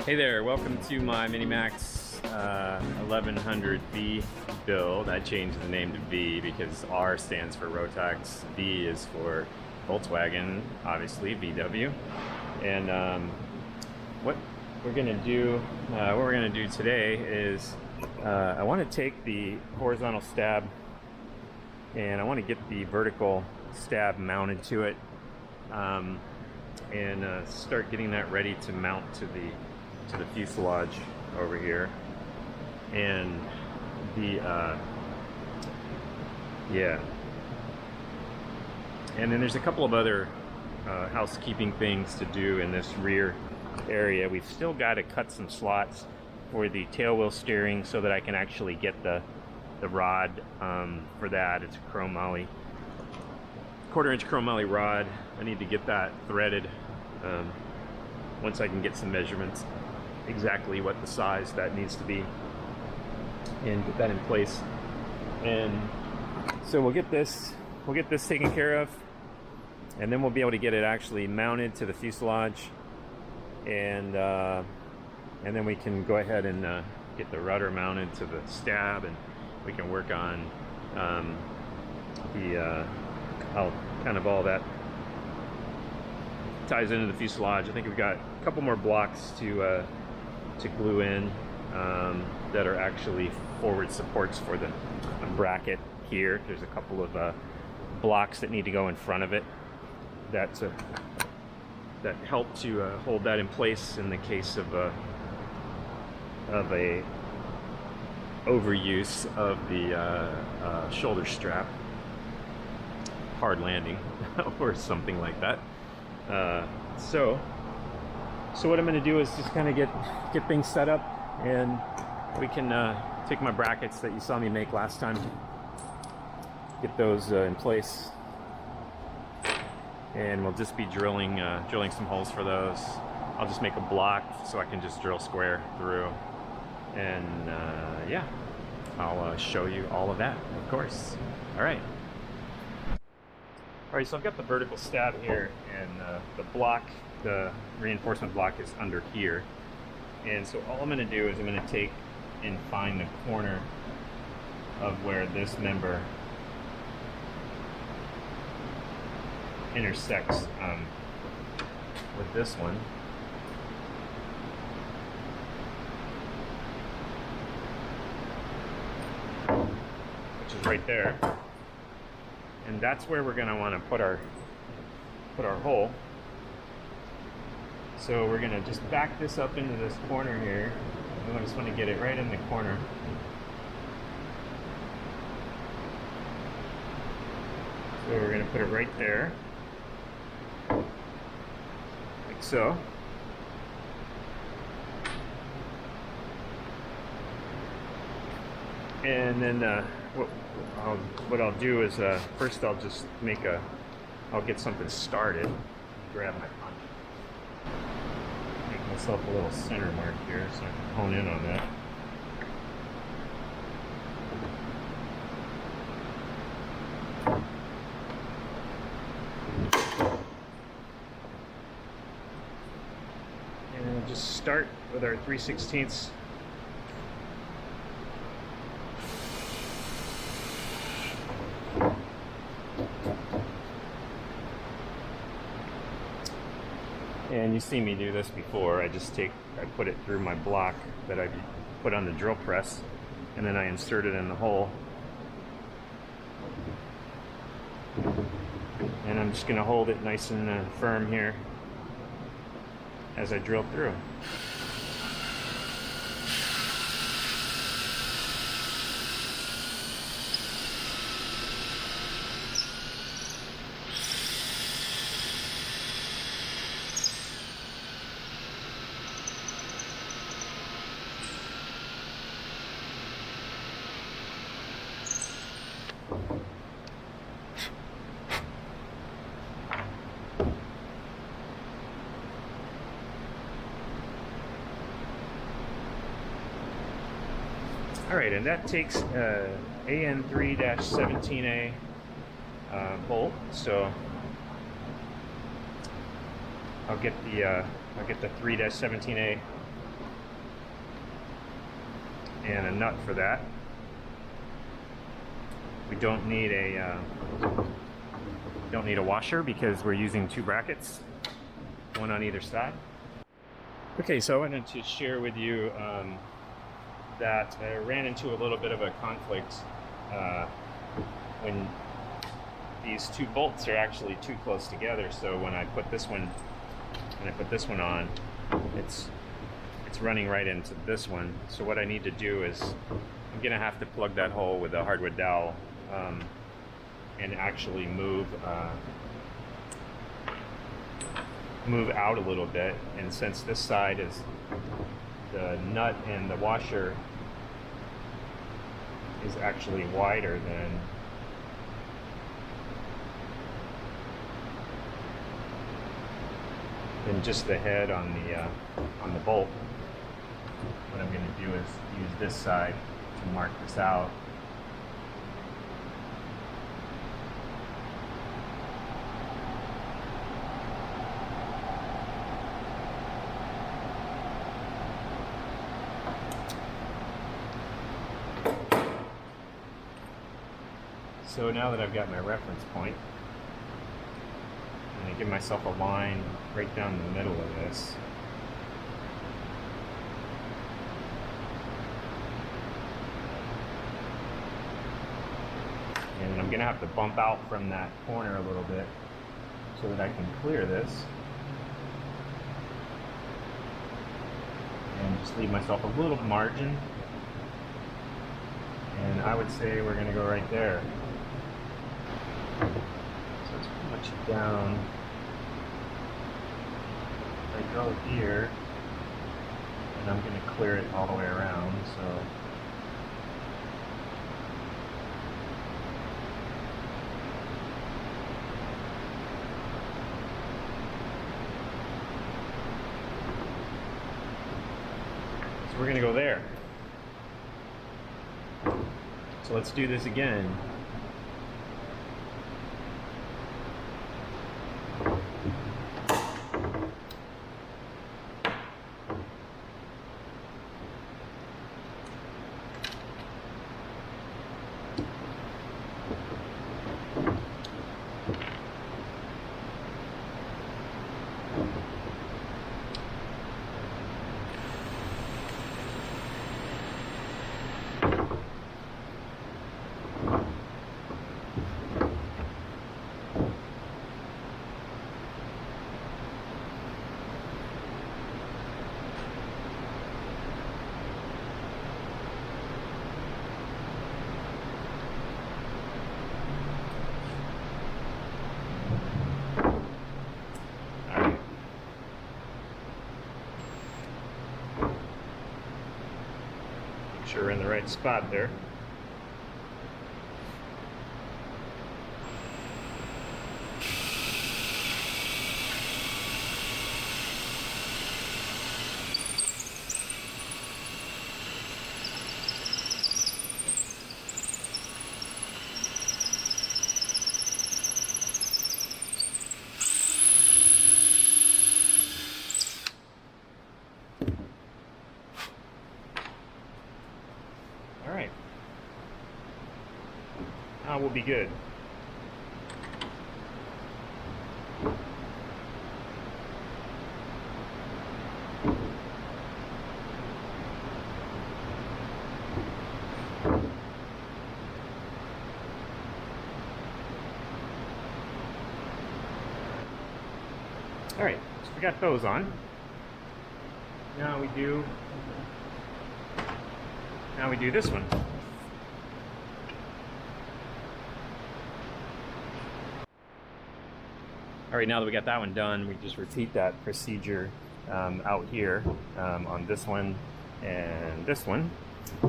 Hey there, welcome to my Minimax 1100V build. I changed the name to V because R stands for Rotax, V is for Volkswagen, obviously, VW. And what we're gonna do today is I want to take the horizontal stab and I want to get the vertical stab mounted to it and start getting that ready to mount to the fuselage over here. And and then there's a couple of other housekeeping things to do in this rear area. We've still got to cut some slots for the tail wheel steering so that I can actually get the rod for that. It's a chromoly, quarter-inch chromoly rod. I need to get that threaded once I can get some measurements, exactly what the size that needs to be, and get that in place. And so we'll get this taken care of, and then we'll be able to get it actually mounted to the fuselage, and then we can go ahead and get the rudder mounted to the stab, and we can work on how kind of all that ties into the fuselage. I think we've got a couple more blocks to glue in that are actually forward supports for the bracket here. There's a couple of blocks that need to go in front of it that help to hold that in place in the case of a overuse of the shoulder strap, hard landing or something like that. So what I'm going to do is just kind of get things set up, and we can take my brackets that you saw me make last time, get those in place, and we'll just be drilling some holes for those. I'll just make a block so I can just drill square through, and yeah, I'll show you all of that, of course. All right, so I've got the vertical stab here, and the block, the reinforcement block, is under here. And so all I'm going to do is I'm going to take and find the corner of where this member intersects with this one. Which is right there. And that's where we're going to want to put our hole. So we're going to just back this up into this corner here. I just want to get it right in the corner. So we're going to put it right there, like so. And then what I'll do is first I'll just I'll get something started. Grab my punch. Make myself a little center mark here so I can hone in on that. And we'll just start with our 3/16. And you see me do this before. I put it through my block that I put on the drill press, and then I insert it in the hole. And I'm just going to hold it nice and firm here as I drill through. Alright, and that takes AN3-17A bolt, so I'll get the 3-17A and a nut for that. We don't need a washer because we're using 2 brackets, one on either side. Okay, so I wanted to share with you that I ran into a little bit of a conflict when these 2 bolts are actually too close together. So when I put this one on, it's running right into this one. So what I need to do is I'm gonna have to plug that hole with a hardwood dowel and actually move out a little bit. And since this side is the nut and the washer is actually wider than just the head on the bolt, what I'm going to do is use this side to mark this out. So now that I've got my reference point, I'm going to give myself a line right down the middle of this. And I'm going to have to bump out from that corner a little bit so that I can clear this. And just leave myself a little margin. And I would say we're going to go right there. So it's pretty much down. I go here, and I'm going to clear it all the way around. So we're going to go there. So let's do this again. Sure we're in the right spot there. All right, now we'll be good. All right, so we got those on. Now we do this one. All right, now that we got that one done, we just repeat that procedure out here on this one and this one.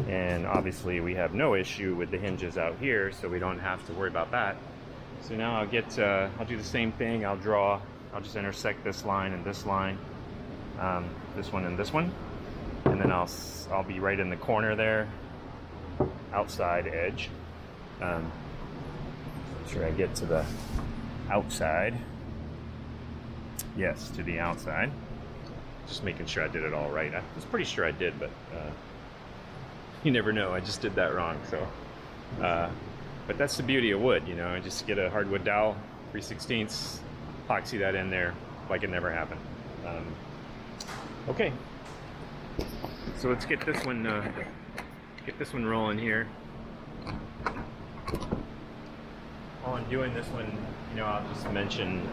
And obviously we have no issue with the hinges out here, so we don't have to worry about that. So now I'll do the same thing. I'll just intersect this line and this line, this one and this one. And then I'll be right in the corner there, outside edge. Make sure I get to the outside. Yes, to the outside. Just making sure I did it all right. I was pretty sure I did, but You never know. I just did that wrong. So, but that's the beauty of wood, you know. I just get a hardwood dowel, 3/16, epoxy that in there like it never happened. Okay, so let's get this one rolling here. While I'm doing this one, you know, I'll just mention.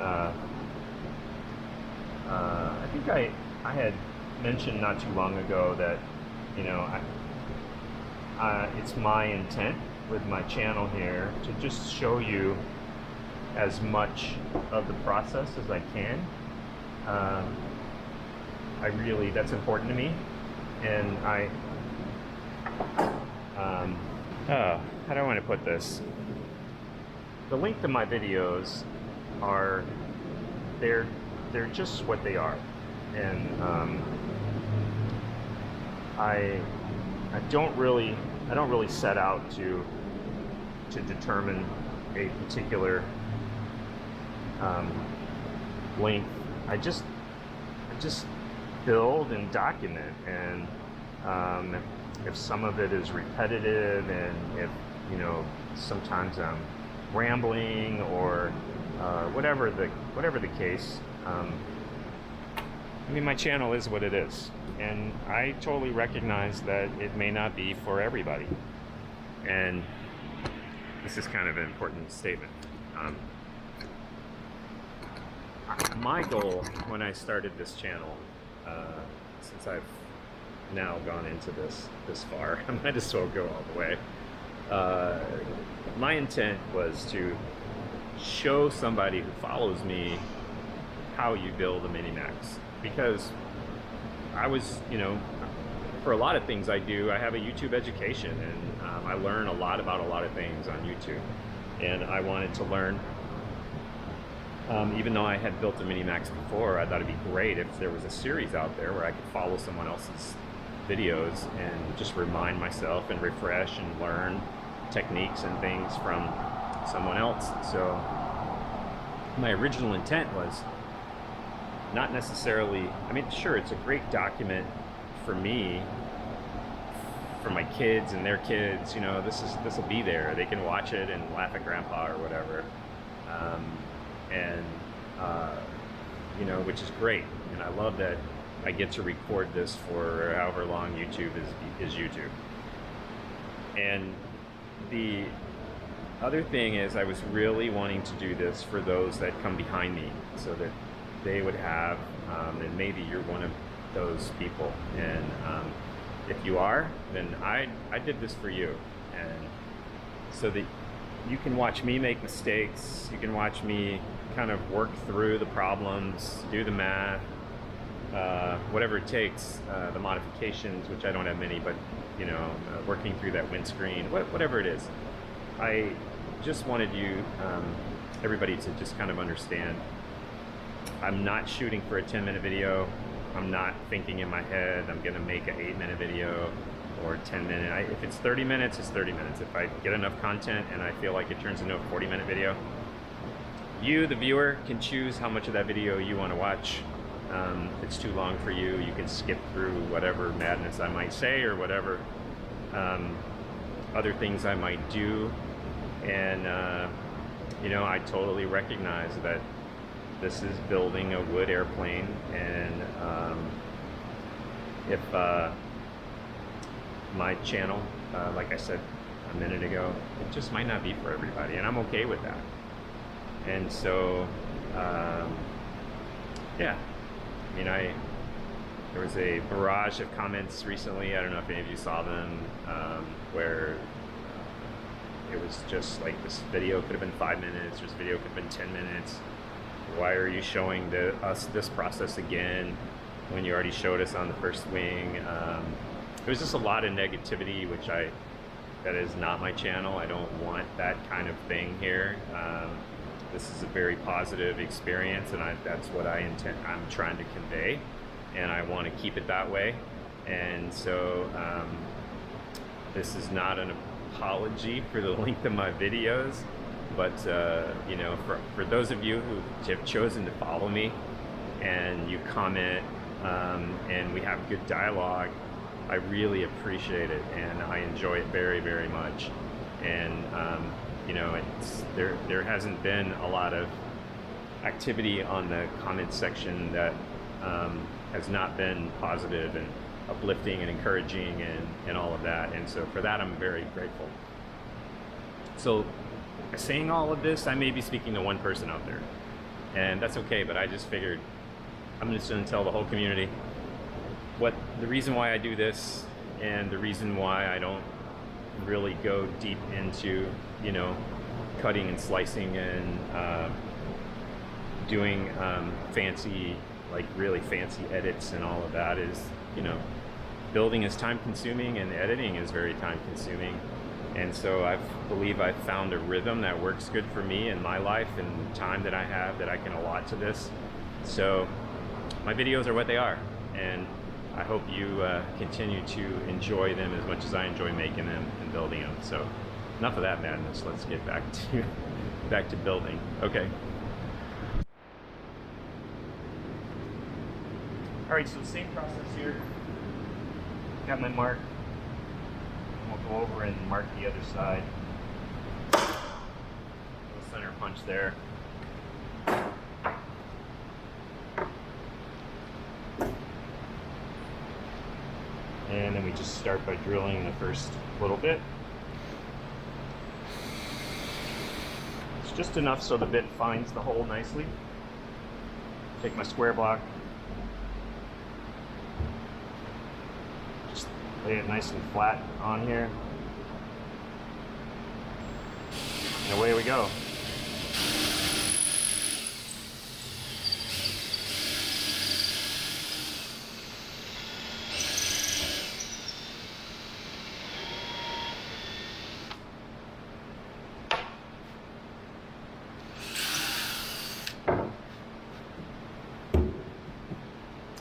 I think I had mentioned not too long ago that, you know, it's my intent with my channel here to just show you as much of the process as I can. That's important to me, and how do I want to put this? The length of my videos are, they're just what they are, and I don't really set out to determine a particular length. I just build and document, and if some of it is repetitive, and if, you know, sometimes I'm rambling, or whatever the case, I mean, my channel is what it is, and I totally recognize that it may not be for everybody, and this is kind of an important statement. My goal when I started this channel, since I've now gone into this far, I might as well go all the way. My intent was to show somebody who follows me how you build a Minimax, because I was, you know, for a lot of things I do, I have a YouTube education, and I learn a lot about a lot of things on YouTube, and I wanted to learn. Even though I had built a Minimax before, I thought it'd be great if there was a series out there where I could follow someone else's videos and just remind myself and refresh and learn techniques and things from someone else. So my original intent was not necessarily, I mean, sure, it's a great document for me, for my kids and their kids, you know, this will be there. They can watch it and laugh at grandpa or whatever. You know, which is great, and I love that I get to record this for however long YouTube is YouTube. And the other thing is, I was really wanting to do this for those that come behind me, so that they would have, and maybe you're one of those people, and if you are, then I did this for you, and so that you can watch me make mistakes, you can watch me kind of work through the problems, do the math, whatever it takes, the modifications, which I don't have many, but, you know, working through that windscreen, whatever it is. I just wanted you, everybody, to just kind of understand, I'm not shooting for a 10-minute video. I'm not thinking in my head I'm gonna make an 8-minute video or 10-minute. If it's 30 minutes, it's 30 minutes. If I get enough content and I feel like it turns into a 40-minute video, you, the viewer, can choose how much of that video you want to watch. If it's too long for you, you can skip through whatever madness I might say, or whatever other things I might do. And you know, I totally recognize that this is building a wood airplane, and if my channel, like I said a minute ago, it just might not be for everybody, and I'm okay with that. And so, yeah, I mean, there was a barrage of comments recently, I don't know if any of you saw them, where it was just like, this video could have been 5 minutes, this video could have been 10 minutes. Why are you showing us this process again when you already showed us on the first wing? It was just a lot of negativity, which that is not my channel. I don't want that kind of thing here. This is a very positive experience, and that's what I'm trying to convey, and I want to keep it that way. And so this is not an apology for the length of my videos, but you know, for those of you who have chosen to follow me and you comment, and we have good dialogue, I really appreciate it, and I enjoy it very, very much. And you know, there hasn't been a lot of activity on the comment section that has not been positive and uplifting and encouraging and all of that. And so for that, I'm very grateful. So saying all of this, I may be speaking to one person out there, and that's okay, but I just figured I'm just going to tell the whole community what the reason why I do this, and the reason why I don't really go deep into, you know, cutting and slicing and doing fancy, like really fancy edits and all of that. Is, you know, building is time consuming and editing is very time consuming. And so I believe I've found a rhythm that works good for me in my life and time that I have that I can allot to this. So my videos are what they are, and I hope you continue to enjoy them as much as I enjoy making them and building them. So enough of that madness. Let's get back to building. Okay. All right, so same process here. Got my mark. We'll go over and mark the other side. Little center punch there. And then we just start by drilling the first little bit. It's just enough so the bit finds the hole nicely. Take my square block. Just lay it nice and flat on here. And away we go.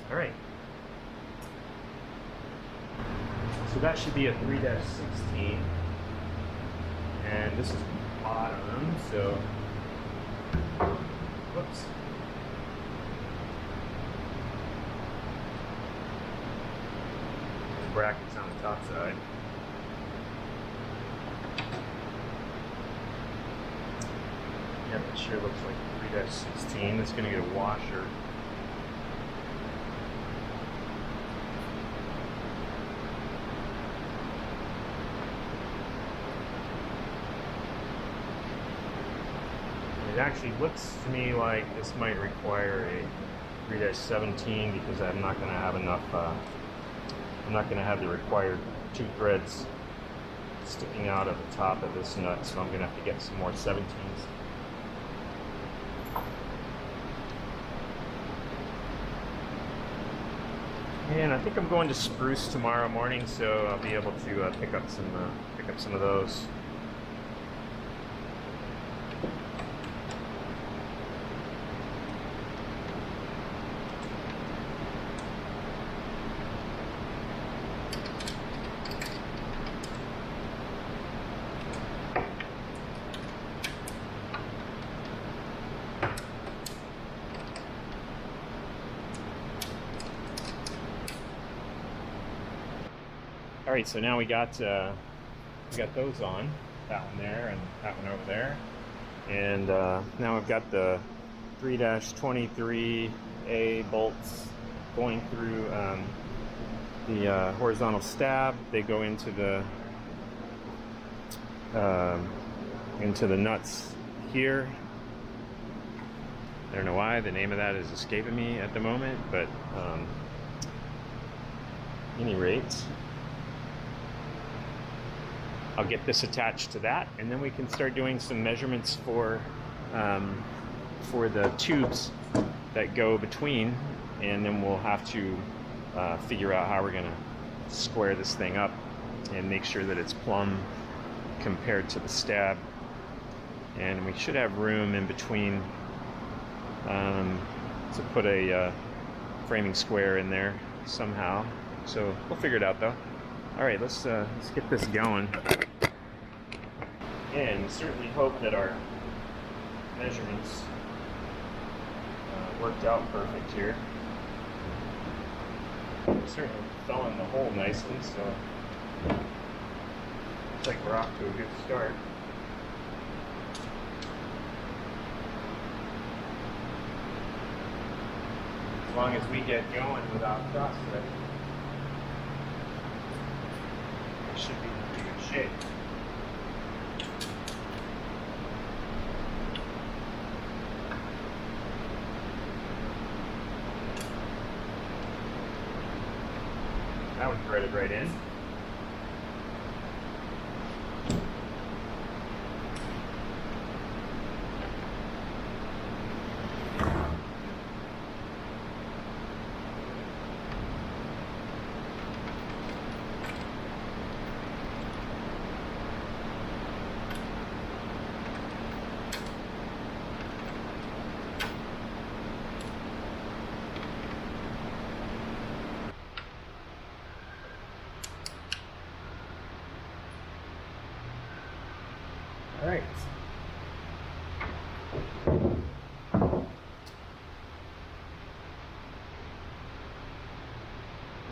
Alright, so that should be a 3-16, and this is bottom, so, whoops. The brackets on the top side. Yeah, that sure looks like 3-16. It's going to get a washer. It actually looks to me like this might require a 3-17 because I'm not going to have enough, I'm not going to have the required 2 threads sticking out of the top of this nut, so I'm going to have to get some more 17s. And I think I'm going to spruce tomorrow morning, so I'll be able to pick up some of those. All right, so now we got those on, that one there and that one over there, and now I've got the 3-23A bolts going through the horizontal stab. They go into the nuts here. I don't know why the name of that is escaping me at the moment, but at any rate, I'll get this attached to that, and then we can start doing some measurements for the tubes that go between, and then we'll have to figure out how we're going to square this thing up and make sure that it's plumb compared to the stab. And we should have room in between to put a framing square in there somehow. So we'll figure it out though. All right, let's get this going. And we certainly hope that our measurements worked out perfect here. we certainly fell in the hole nicely, so looks like we're off to a good start. As long as we get going without crossfit, we should be in pretty good shape. That one threaded right in. All right.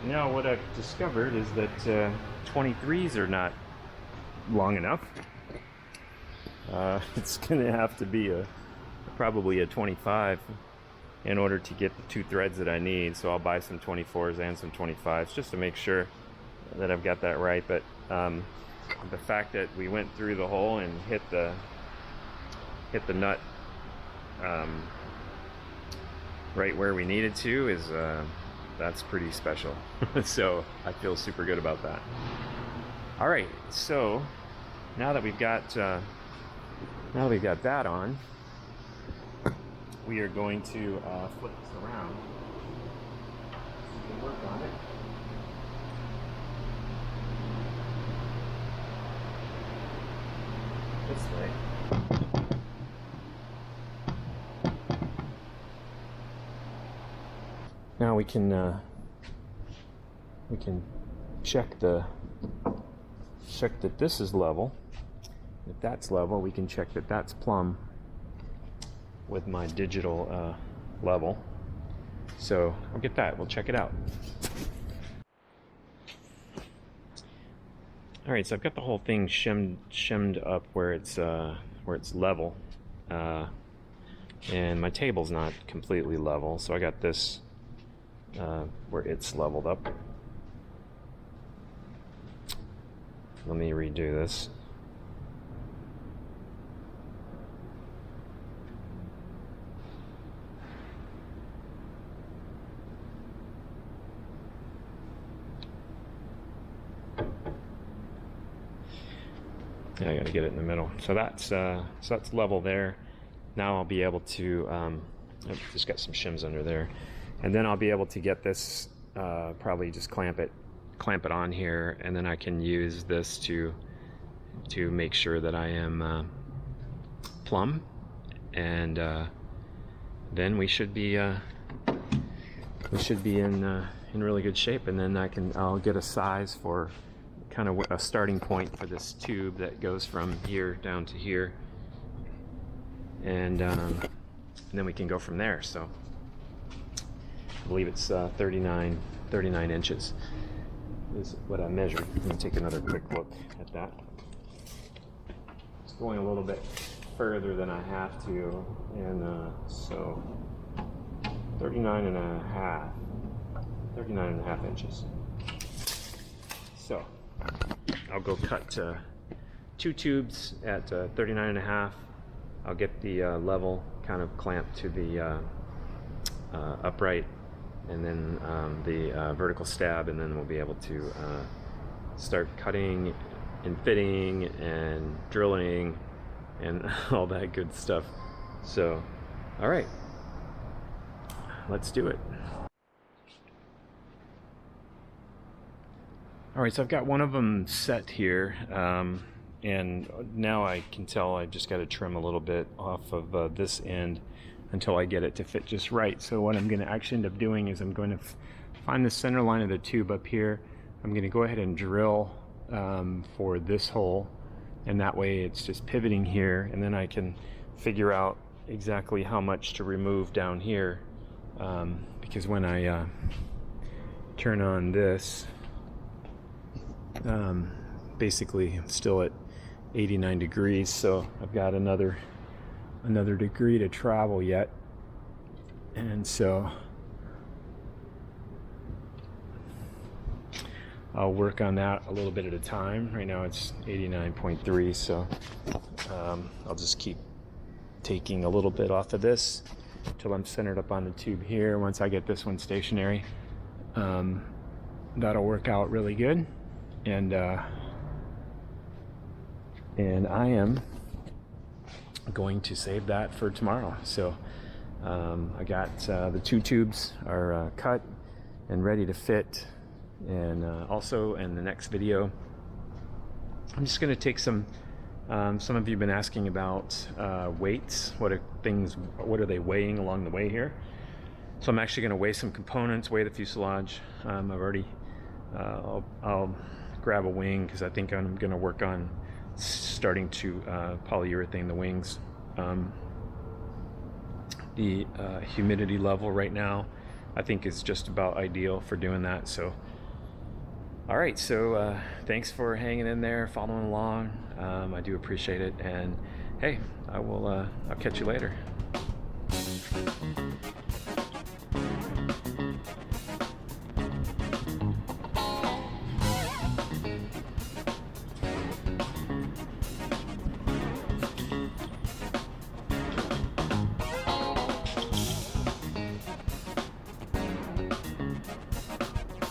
Now what I've discovered is that 23s are not long enough. It's going to have to be probably a 25 in order to get the 2 threads that I need. So I'll buy some 24s and some 25s just to make sure that I've got that right. But the fact that we went through the hole and hit the nut right where we needed to is that's pretty special. So I feel super good about that. All right, so now that we've got that on, we are going to flip this around so we can work on it. This way. Now we can check that this is level. If that's level, we can check that that's plumb with my digital level. So we'll get that. We'll check it out. All right, so I've got the whole thing shimmed up where it's level, and my table's not completely level, so I got this where it's leveled up. Let me redo this. Yeah, I got to get it in the middle. So that's level there. Now I'll be able to. I've just got some shims under there, and then I'll be able to get this. Probably just clamp it on here, and then I can use this to make sure that I am plumb, and then we should be in really good shape. And then I'll get a size for kind of a starting point for this tube that goes from here down to here, and then we can go from there. So I believe it's 39 inches is what I measured. Let me take another quick look at that. It's going a little bit further than I have to, and so 39 and a half inches. So I'll go cut 2 tubes at 39 and a half. I'll get the level kind of clamped to the upright, and then the vertical stab, and then we'll be able to start cutting and fitting and drilling and all that good stuff. So, all right, let's do it. All right, so I've got one of them set here, and now I can tell I just got to trim a little bit off of this end until I get it to fit just right. So what I'm going to actually end up doing is I'm going to find the center line of the tube up here. I'm going to go ahead and drill for this hole, and that way it's just pivoting here, and then I can figure out exactly how much to remove down here, because when I turn on this, basically I'm still at 89 degrees, so I've got another degree to travel yet, and so I'll work on that a little bit at a time. Right now it's 89.3, so I'll just keep taking a little bit off of this till I'm centered up on the tube here. Once I get this one stationary, that'll work out really good, and I am going to save that for tomorrow. So I got the 2 tubes are cut and ready to fit, and also in the next video I'm just going to take some of you have been asking about weights. What are they weighing along the way here? So I'm actually going to weigh some components, weigh the fuselage. I've already I'll grab a wing because I think I'm going to work on starting to polyurethane the wings. The humidity level right now I think is just about ideal for doing that. So all right, so thanks for hanging in there, following along. I do appreciate it, and hey, I'll catch you later.